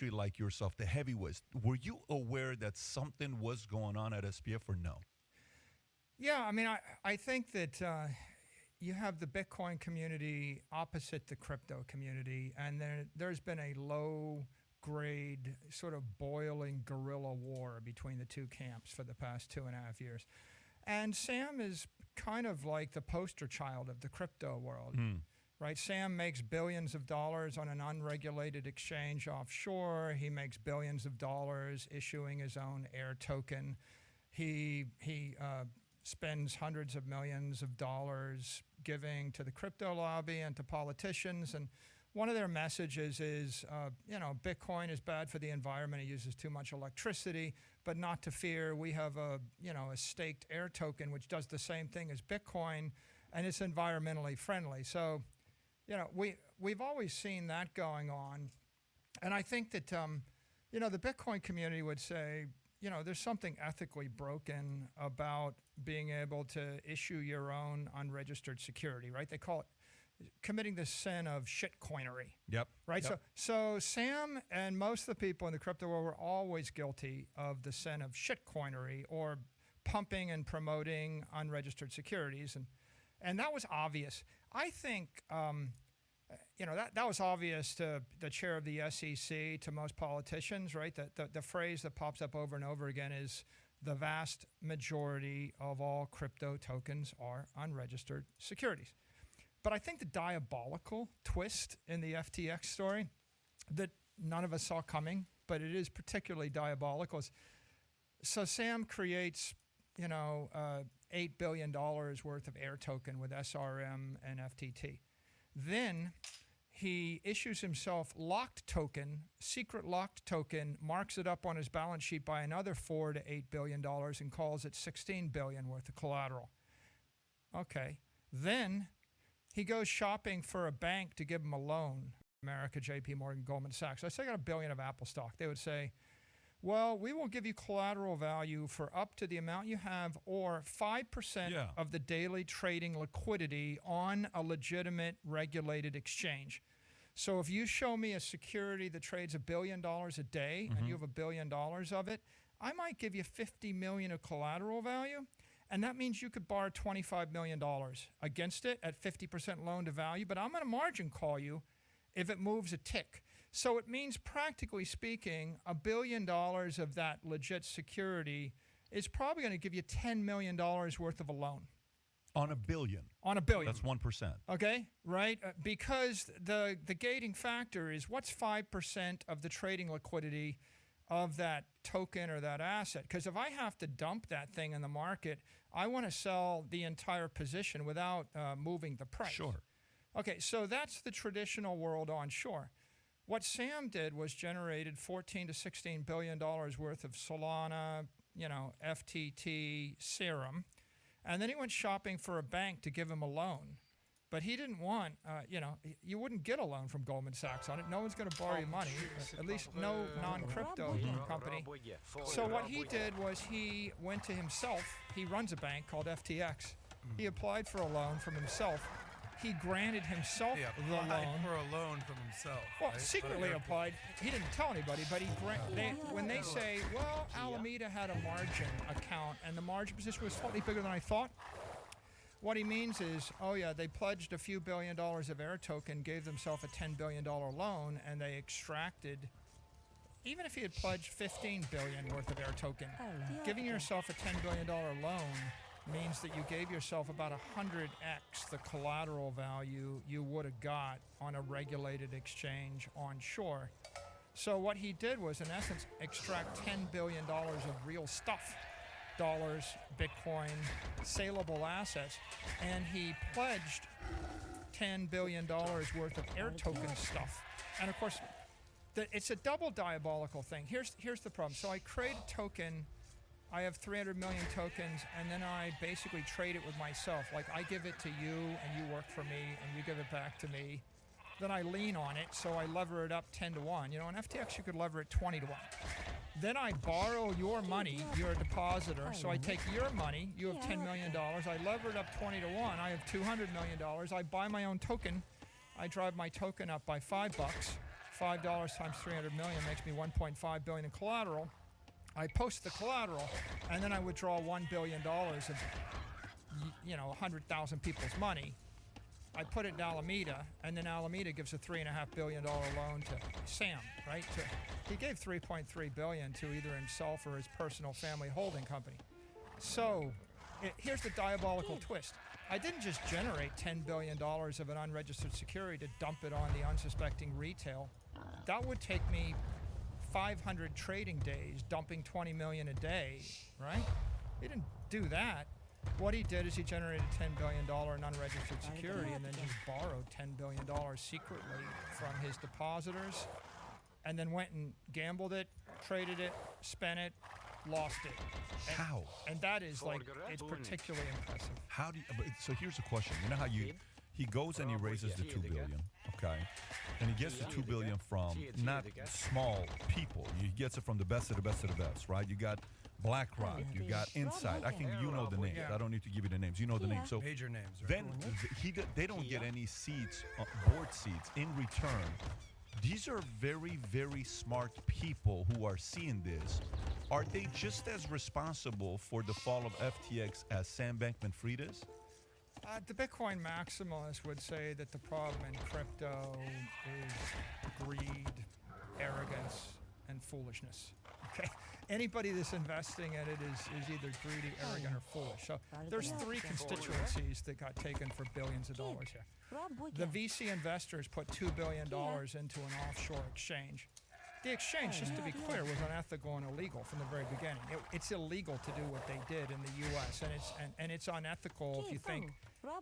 like yourself, the heavyweights, were you aware that something was going on at SPF or no? Yeah, I mean, I think that you have the Bitcoin community opposite the crypto community, and there's been a low grade sort of boiling guerrilla war between the two camps for the past 2.5 years. And Sam is kind of like the poster child of the crypto world. Right? Sam makes billions of dollars on an unregulated exchange offshore. He makes billions of dollars issuing his own air token. He spends hundreds of millions of dollars giving to the crypto lobby and to politicians. And one of their messages is, Bitcoin is bad for the environment. It uses too much electricity, but not to fear. We have a staked air token, which does the same thing as Bitcoin, and it's environmentally friendly. So, we've always seen that going on. And I think that, the Bitcoin community would say, there's something ethically broken about being able to issue your own unregistered security, right? They call it committing the sin of shitcoinery. Yep. Right? Yep. So Sam and most of the people in the crypto world were always guilty of the sin of shitcoinery, or pumping and promoting unregistered securities. And that was obvious. I think, that was obvious to the chair of the SEC, to most politicians, right? The phrase that pops up over and over again is the vast majority of all crypto tokens are unregistered securities. But I think the diabolical twist in the FTX story that none of us saw coming, but it is particularly diabolical, is so Sam creates, $8 billion worth of air token with SRM and FTT. Then he issues himself locked token, secret locked token, marks it up on his balance sheet by another $4 to $8 billion and calls it $16 billion worth of collateral. Okay. Then he goes shopping for a bank to give him a loan. America, JP Morgan, Goldman Sachs. I say I got $1 billion of Apple stock. They would say, well, we will give you collateral value for up to the amount you have, or 5% of the daily trading liquidity on a legitimate regulated exchange. So if you show me a security that trades $1 billion a day and you have $1 billion of it, I might give you $50 million of collateral value. And that means you could borrow $25 million against it at 50% loan to value, but I'm going to margin call you if it moves a tick. So it means, practically speaking, $1 billion of that legit security is probably going to give you $10 million worth of a loan. On $1 billion. On $1 billion. That's 1%. Okay, right? Because the gating factor is, what's 5% of the trading liquidity of that token or that asset? Because if I have to dump that thing in the market, I want to sell the entire position without moving the price. Sure. Okay, so that's the traditional world onshore. What Sam did was generated $14 to $16 billion worth of Solana, FTT, Serum, and then he went shopping for a bank to give him a loan. But he didn't want, you wouldn't get a loan from Goldman Sachs on it. No one's going to borrow you money, at least no non-crypto company. So what he did was he went to himself. He runs a bank called FTX. He applied for a loan from himself. He granted himself the loan. For a loan from himself. Well, right? secretly applied. He didn't tell anybody, but when they say, well, Alameda had a margin account and the margin position was slightly bigger than I thought, what he means is, they pledged a few $1 billion of air token, gave themselves a $10 billion loan, and they extracted, even if he had pledged $15 billion worth of air token, giving yourself a $10 billion loan means that you gave yourself about 100x the collateral value you would have got on a regulated exchange onshore. So what he did was, in essence, extract $10 billion of real stuff. Dollars, Bitcoin, saleable assets, and he pledged $10 billion worth of air token stuff. And of course, it's a double diabolical thing. Here's the problem. So I create a token, I have 300 million tokens, and then I basically trade it with myself. Like, I give it to you, and you work for me, and you give it back to me. Then I lean on it, so I lever it up 10 to 1. On FTX, you could lever it 20 to 1. Then I borrow your money, you're a depositor, so I take your money, you have $10 million, I lever it up 20 to 1, I have $200 million, I buy my own token, I drive my token up by $5, $5 times 300 million makes me 1.5 billion in collateral. I post the collateral, and then I withdraw $1 billion of, 100,000 people's money. I put it in Alameda, and then Alameda gives a $3.5 billion loan to Sam, right? He gave $3.3 billion to either himself or his personal family holding company. So here's the diabolical twist. I didn't just generate $10 billion of an unregistered security to dump it on the unsuspecting retail. That would take me 500 trading days, dumping 20 million a day, right? He didn't do that. What he did is he generated $10 billion in unregistered security and then just borrowed $10 billion secretly from his depositors and then went and gambled it, traded it, spent it, lost it. How? And that is it's particularly impressive. How do you, so here's the question. You know how he goes and he raises the 2 billion, okay? And he gets the 2 billion from not small people. He gets it from the best of the best of the best, right? You got BlackRock, you got Insight. You know the names. Yeah. I don't need to give you the names. You know the names. So Major names. Right? then they don't get any seats, board seats in return. These are very, very smart people who are seeing this. Are they just as responsible for the fall of FTX as Sam Bankman-Fried is? The Bitcoin maximalist would say that the problem in crypto is greed, arrogance, and foolishness. Okay? Anybody that's investing in it is either greedy, arrogant, or foolish. So there's three constituencies that got taken for billions of dollars here. The VC investors put $2 billion into an offshore exchange. The exchange, just to be clear, was unethical and illegal from the very beginning. It's illegal to do what they did in the U.S., and it's unethical if you think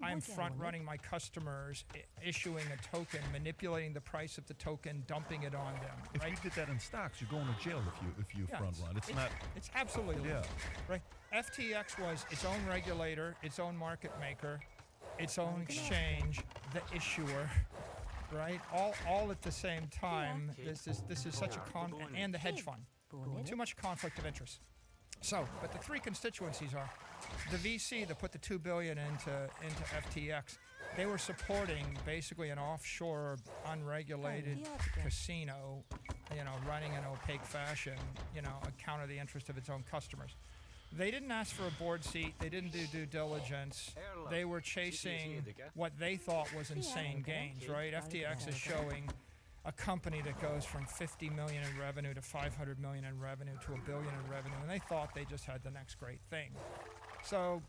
I'm front-running my customers, issuing a token, manipulating the price of the token, dumping it on them. If right? you did that in stocks, you're going to jail if you front-run. It's absolutely illegal. Right? FTX was its own regulator, its own market maker, its own exchange, the issuer. Right, all at the same time. This is such a and the hedge fund, too much conflict of interest. So, but the three constituencies are the VC that put the $2 billion into FTX. They were supporting basically an offshore, unregulated casino, running in opaque fashion, account of the interest of its own customers. They didn't ask for a board seat. They didn't do due diligence. They were chasing what they thought was insane gains, right? FTX is showing a company that goes from 50 million in revenue to 500 million in revenue to $1 billion in revenue, and they thought they just had the next great thing. So,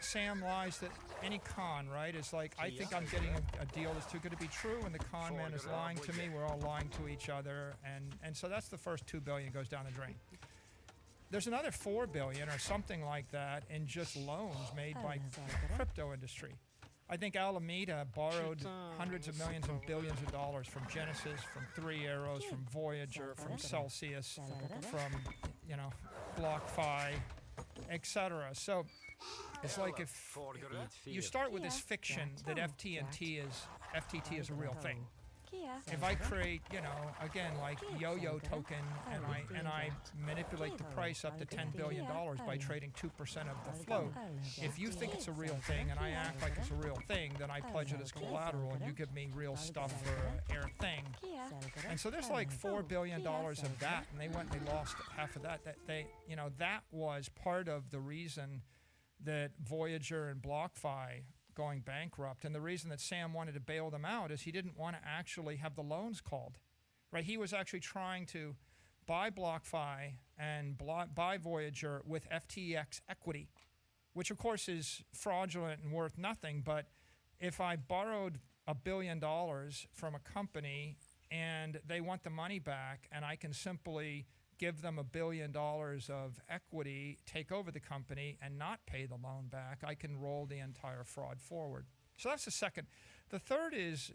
Sam lies that any con, right, is like, I think I'm getting a deal that's too good to be true, and the con man is lying to me. We're all lying to each other, and so that's the first $2 billion goes down the drain. There's another $4 billion or something like that in just loans made by the crypto industry. I think Alameda borrowed hundreds of millions and billions of dollars from Genesis, from Three Arrows, from Voyager, from Celsius, from BlockFi, etc. So it's like if you start with this fiction that FTT is a real thing. If I create, again, like yo-yo token, and I manipulate the price up to $10 billion by trading 2% of the float, if you think it's a real thing and I act like it's a real thing, then I pledge it as collateral and you give me real stuff for an air thing. And so there's like $4 billion of that, and they went and they lost half of that. That was part of the reason that Voyager and BlockFi going bankrupt, and the reason that Sam wanted to bail them out is he didn't want to actually have the loans called, right? He was actually trying to buy BlockFi and buy Voyager with FTX equity, which of course is fraudulent and worth nothing. But if I borrowed $1 billion from a company and they want the money back, and I can simply give them $1 billion of equity, take over the company, and not pay the loan back, I can roll the entire fraud forward. So that's the second. The third is,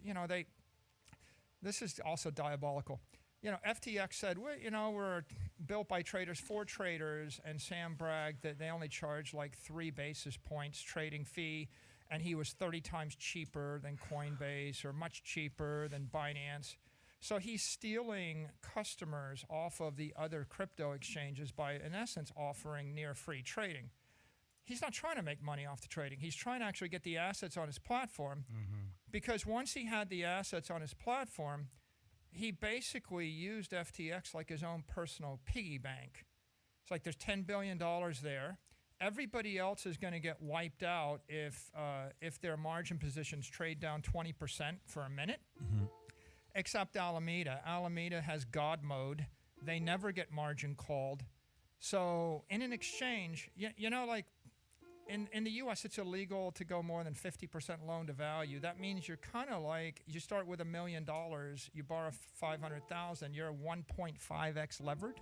this is also diabolical. FTX said, we're built by traders for traders, and Sam bragged that they only charge like 3 basis points trading fee, and he was 30 times cheaper than Coinbase or much cheaper than Binance. So he's stealing customers off of the other crypto exchanges by, in essence, offering near free trading. He's not trying to make money off the trading. He's trying to actually get the assets on his platform, because once he had the assets on his platform, he basically used FTX like his own personal piggy bank. It's like there's $10 billion there. Everybody else is going to get wiped out if their margin positions trade down 20% for a minute, except Alameda. Alameda has God mode. They never get margin called. So in an exchange, you know, like in the U.S., it's illegal to go more than 50% loan to value. That means you're kind of like, you start with $1 million, you borrow 500,000, you're 1.5x levered.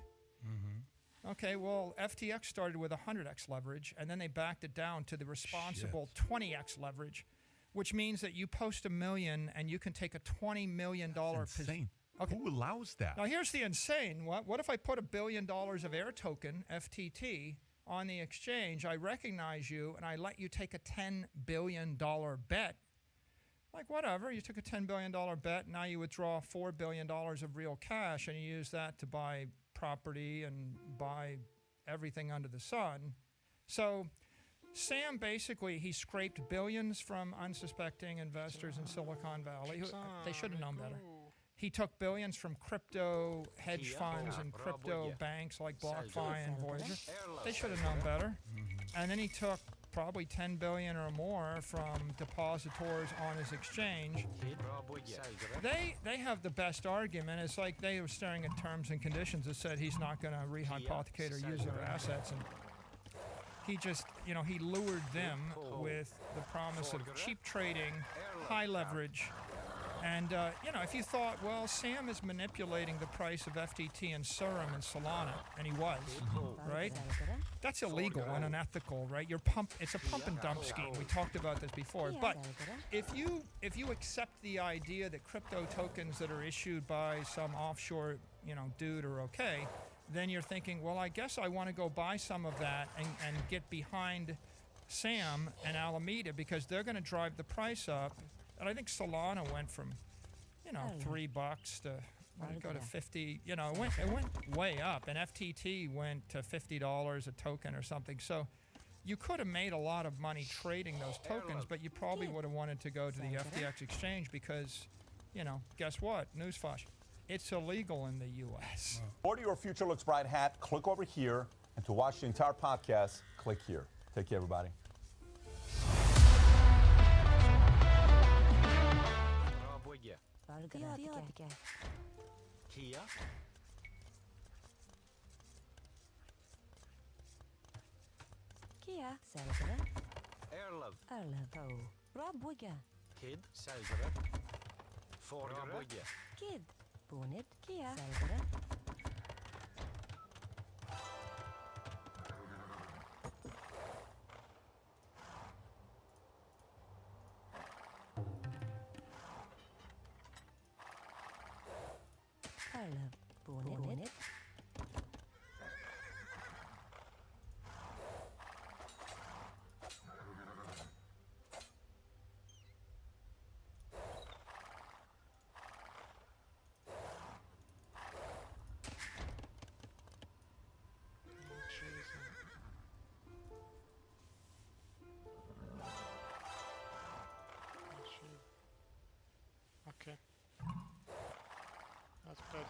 Okay, well, FTX started with 100x leverage, and then they backed it down to the responsible 20x leverage, which means that you post $1 million and you can take a $20 million Insane. Okay. Who allows that? Now, here's the insane. What if I put $1 billion of air token, FTT, on the exchange? I recognize you, and I let you take a $10 billion bet. Like, whatever. You took a $10 billion bet. Now you withdraw $4 billion of real cash, and you use that to buy property and buy everything under the sun. So Sam basically, he scraped billions from unsuspecting investors in Silicon Valley. They should have known better. He took billions from crypto hedge funds and crypto banks like BlockFi and Voyager. They should have known better. And then he took probably 10 billion or more from depositors on his exchange. They have the best argument. It's like they were staring at terms and conditions that said he's not going to rehypothecate or use their assets, and he just, he lured them with the promise of cheap trading, high leverage. And, if you thought, well, Sam is manipulating the price of FTT and Serum and Solana, and he was, right? That's illegal and unethical, right? It's a pump and dump scheme. We talked about this before. But if you accept the idea that crypto tokens that are issued by some offshore, dude are okay, then you're thinking, well, I guess I want to go buy some of that and get behind Sam and Alameda because they're going to drive the price up. And I think Solana went from, $3 to go to 50. It went way up, and FTT went to $50 a token or something. So you could have made a lot of money trading those tokens, but you probably would have wanted to go to the FTX exchange because, guess what? Newsflash, it's illegal in the U.S. Order your Future Looks Bright hat. Click over here, and to watch the entire podcast, click here. Take care, everybody. Kia. Kia, Selgere. Erlöv. Erlöv. Rabwigga. Kid. Selgere. Forgere. Kid. Bonid. Kia. Selgere. Erlöv. Bonid. Okay. That's good.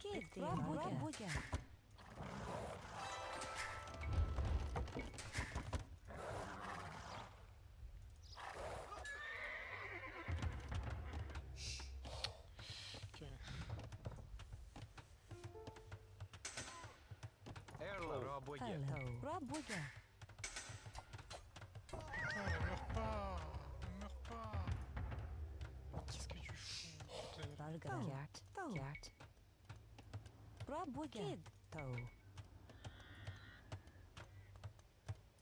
Kid. Rabwigga. Okay. Erlöv. Rabwigga. Erlöv. Rabwigga. Putain, ne meurs pas. Ne meurs pas. Qu'est-ce que tu fous, putain. Valgara. Gert. Rabwigga. Kid. Toe.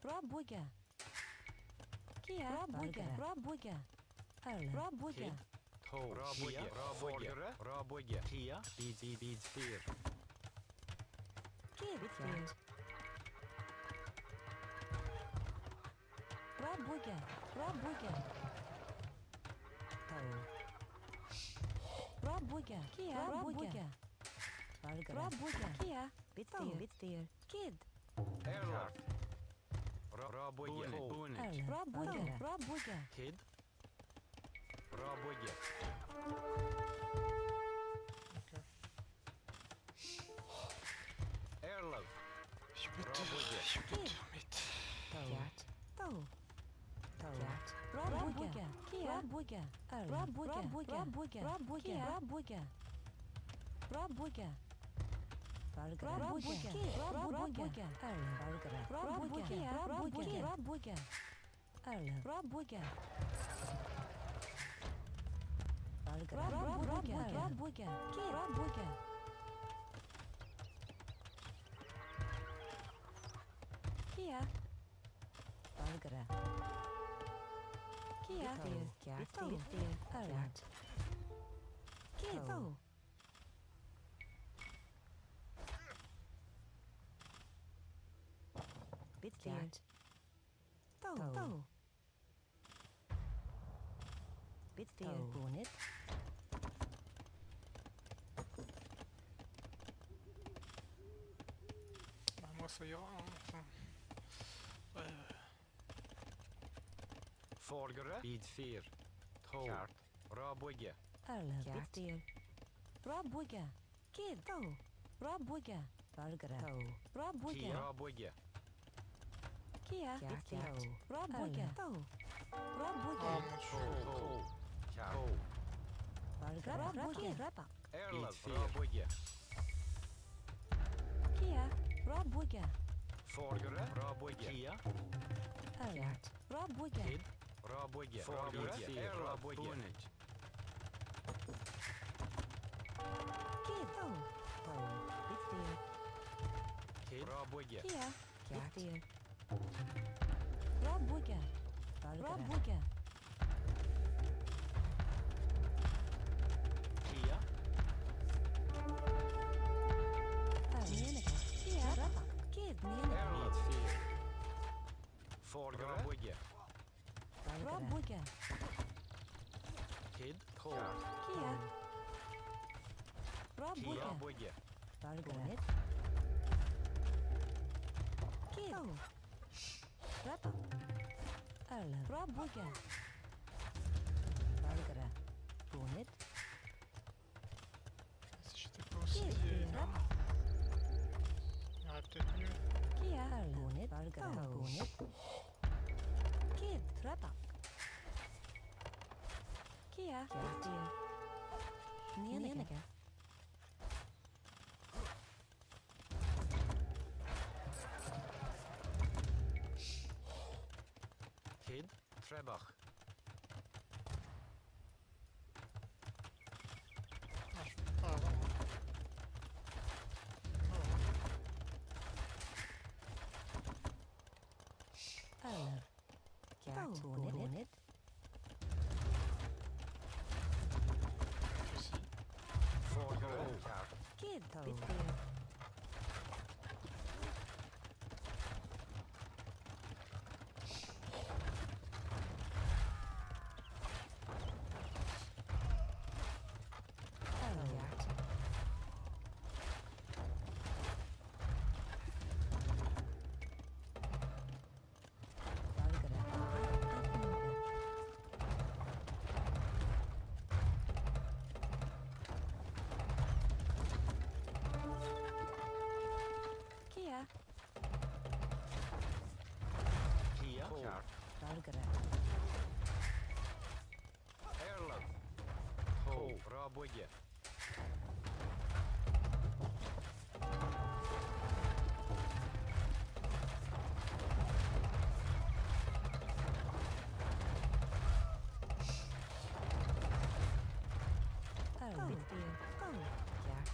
Rabwigga. Kia. Rabwigga. Erlöv. Rabwigga. To. Rabwigga. Forgere. Rabwigga. Kia. Bead. Spear. Kid. Gert. Rabwigga. Toe. Rabuga. Kia. Rabuga. Rabuga. Kia. Bitsteer. Kid. Airlock. Rabuga. Bonnet. Rabuga. Rabuga. Kid. Rabuga. Airlock. Cat. Toe. Cat. Rabuga. Kia. Rabuga. Rabuga. Rabuga. Rabuga. Rabuga. Rabuga. Rabuga. Rabuga. Rabuga. Rabuga. Rabuga. Rabuga. Rabuga. Kia. Bargara. Kia. Cat. Cat. Kiddo. Bitsteer. Toe. Bitsteer. Bonnet. Bah, moi, ça ira. Hein. Enfin, Folgere. Vid 4. Toe. Kart. Rabuga. Bitsteer. Rabuga. Kiddo. Rabuga. Bargara. Rabuga. Kia. Rabuga. Kia. Rabuga. Rabuga. ah, mon dieu. Toe. Kart. Bargara. Rabuga. Airlock. Rabuga. Kia. Rabuga. Folgere. Rabuga. Kia. Cat. Rabuga. Kid. Rabuga. Folgere. Airlock. Bonnet. Kiddo. Bitsteer. Kid. Rabuga. Kia. Bitsteer. Rabuga. Rabuga. Kia. Neneka. Kia. Kid. Neneka. Airlock. 4. Folgere. Rabuga. Rabuga. Kid. Toe. Kia. Kia. Rabuga. Rabuga. Bonnet. Kiddo. Rabuga. Bargara. Bonnet. Si j'étais pas aussi Kid. énorme, il y aurait peut-être mieux. Kia. Bonnet. Bargara. Bonnet. Kid. Rapak. Kia. Bitsteer. Neneka. Kid. Trebach. Ah, je peux pas avant. Hein. Cat. Bonnet. Je sais. Folgere. Kart. Kid. Bitsteer. Cat. Bargara. Kia. Kia. Kart. Bargara. Airlock. Toe. Rabuga. Bitsteer. Cat.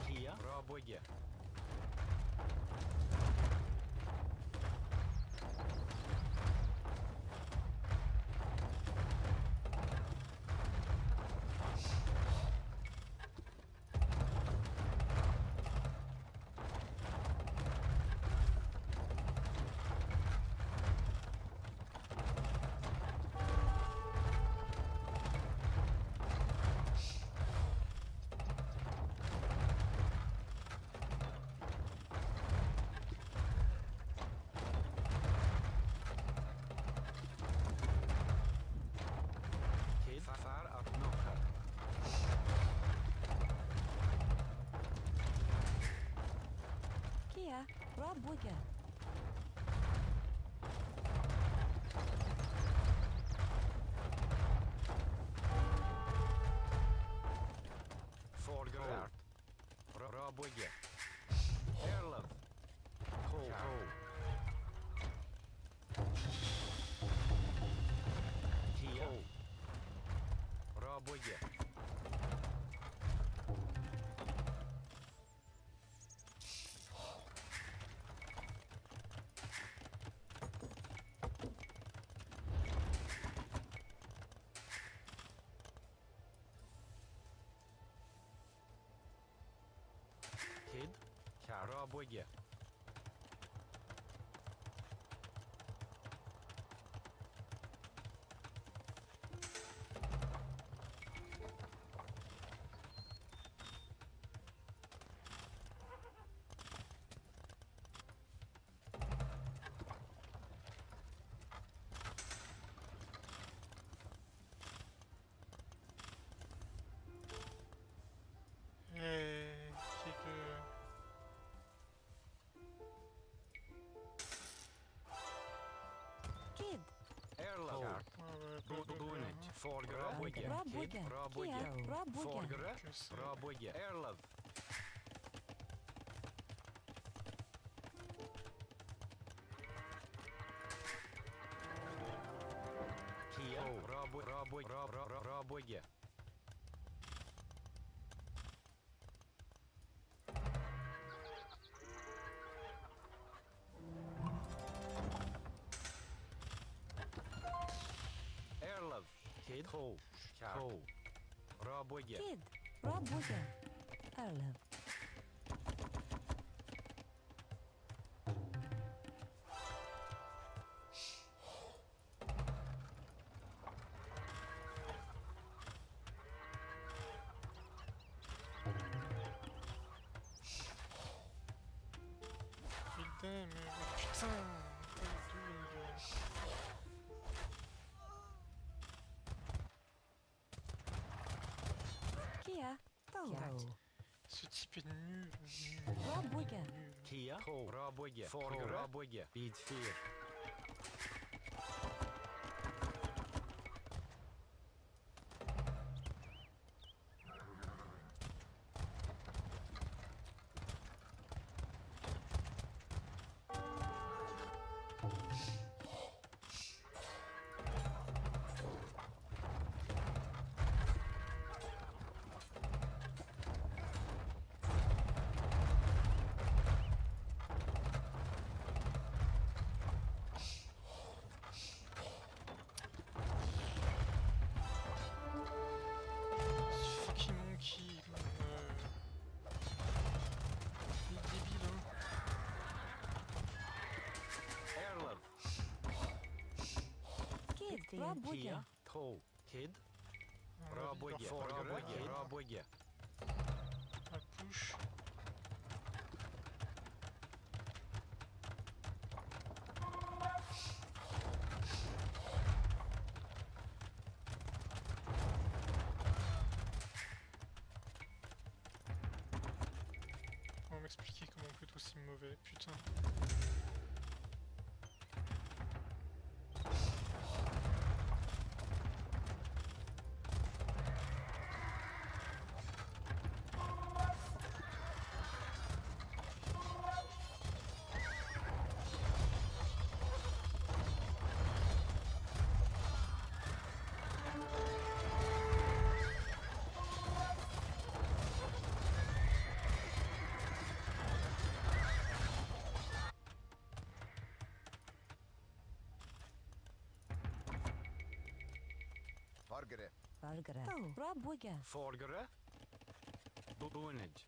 Kia. Rabuga. Kia. Rabuga. Folgrat. Rabuge. Erlov. Ho. Kia. Rabuge. Kid. Rabuge. Qui est que... Kid. Erlov. Bunich. Folgrat. Kid. Rabuga. Rabuge. Kia. Rabuga. Folgrat. Que c'est... Rabuge. Erlov. Kia. Rabuge. Erlov. Kid. Ho. Rabuge. Kid. Rabuga. Erlev. Putain, mais putain, pas du tout le niveau. Kia. Cat. Ce type est nul. Rabuga. Kia. Rabuge. Rabuge. Bid 4. Ce fucking monkey. Il est débile, hein. Erlov. Kid. Rabuga. Kia. Kid. Rabuge. Rabuge. La push. On va m'expliquer comment on peut être aussi mauvais, putain. Valgara. Rabuga. Folgare. Bunich.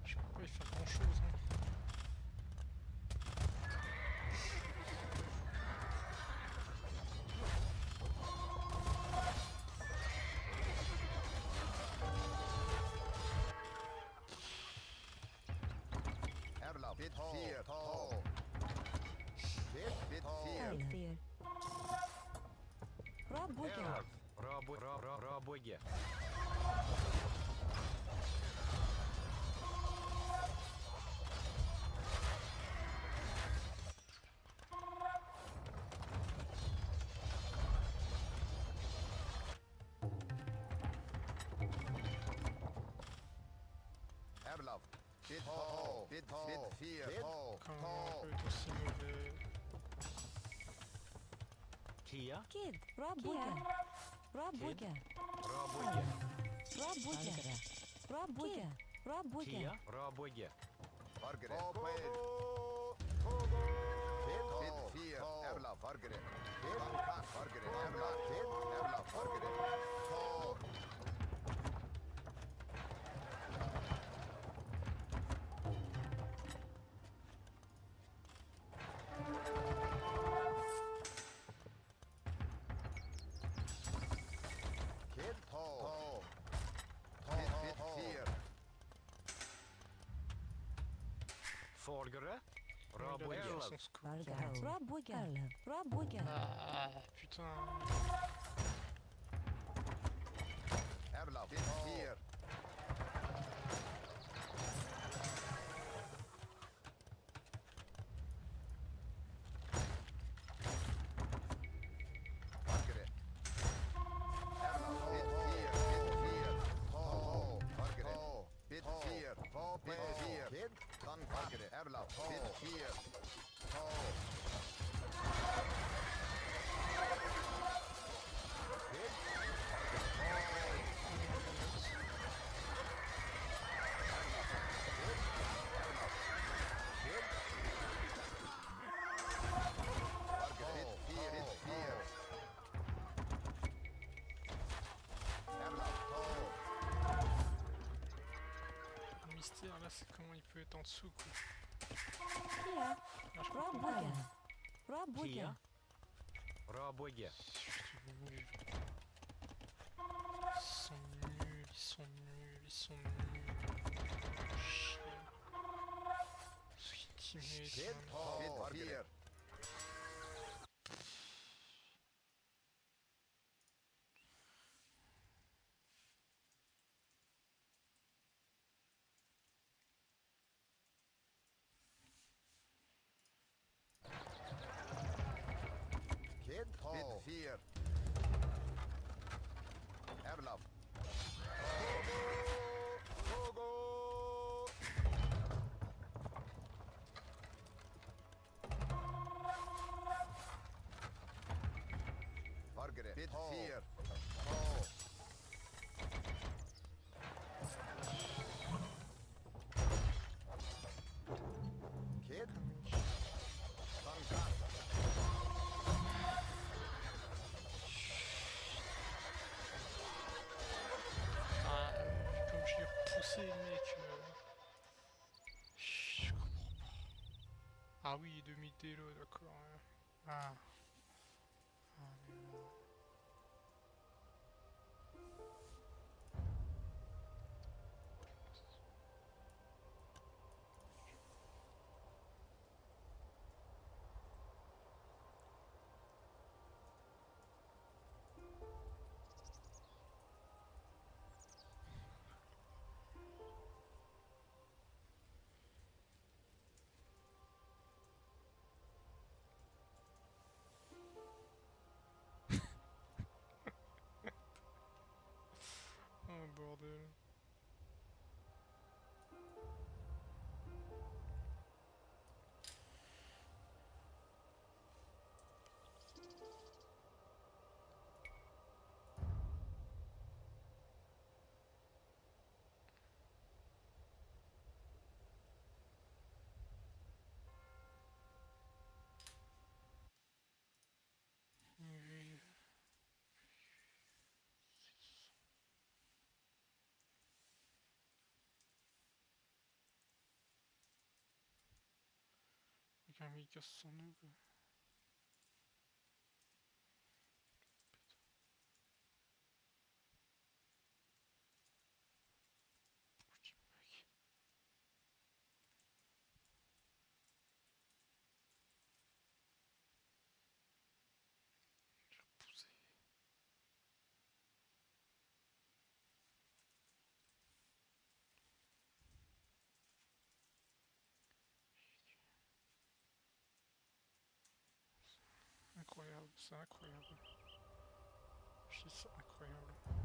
Je peux pas y faire grand chose, hein. Erlev. Rabouille. Erlav. Bid ho. Bid fear ho. Quand on peut être aussi mauvais. Kia. Kid. Rabouille. Rabouille. Rabouille. Rabouille. Rabouille. Rabouille. Kia. Rabouille. Fargere. Bid fear. Erlav. Fargere. Bid fargere. Erlav. Bid Erlav. Fargere. Ho. Kid ho. Bid fear. Folgere. Il a Rabouille. déjà son scoop. Rabouille. Rabouille. Ah putain. Erlav. Bid fear. Fargere. Erlav. Bid fear. Bid fear. Ho. Fargere. Bid fear. Ho. Bid fear. Kid. Dan fargere. Erlav. Bid fear. Ho. Le mystère là, c'est comment il peut être en dessous quoi. Kia. Là, je comprends. Rabouille. Rabouille. Kia. Rabouille. Juste nul. Ils sont nuls, ils sont nuls, ils sont nuls. Chier. Sous-estimés, Kid. Ho. Bid fear. Kid. Bid fear. Erlav. Togo. Fargere. Bid fear. Ho. Kid. Tanka. Ah, comme je l'ai repoussé, le mec. Je comprends pas. Ah oui, demi-délo, d'accord. Ouais. Ah. Ah, merde. Oh bordel. Oui. Avec un mec qui casse son nœud quoi. Putain, mec. J'ai repoussé. incroyable, c'est incroyable. C'est incroyable.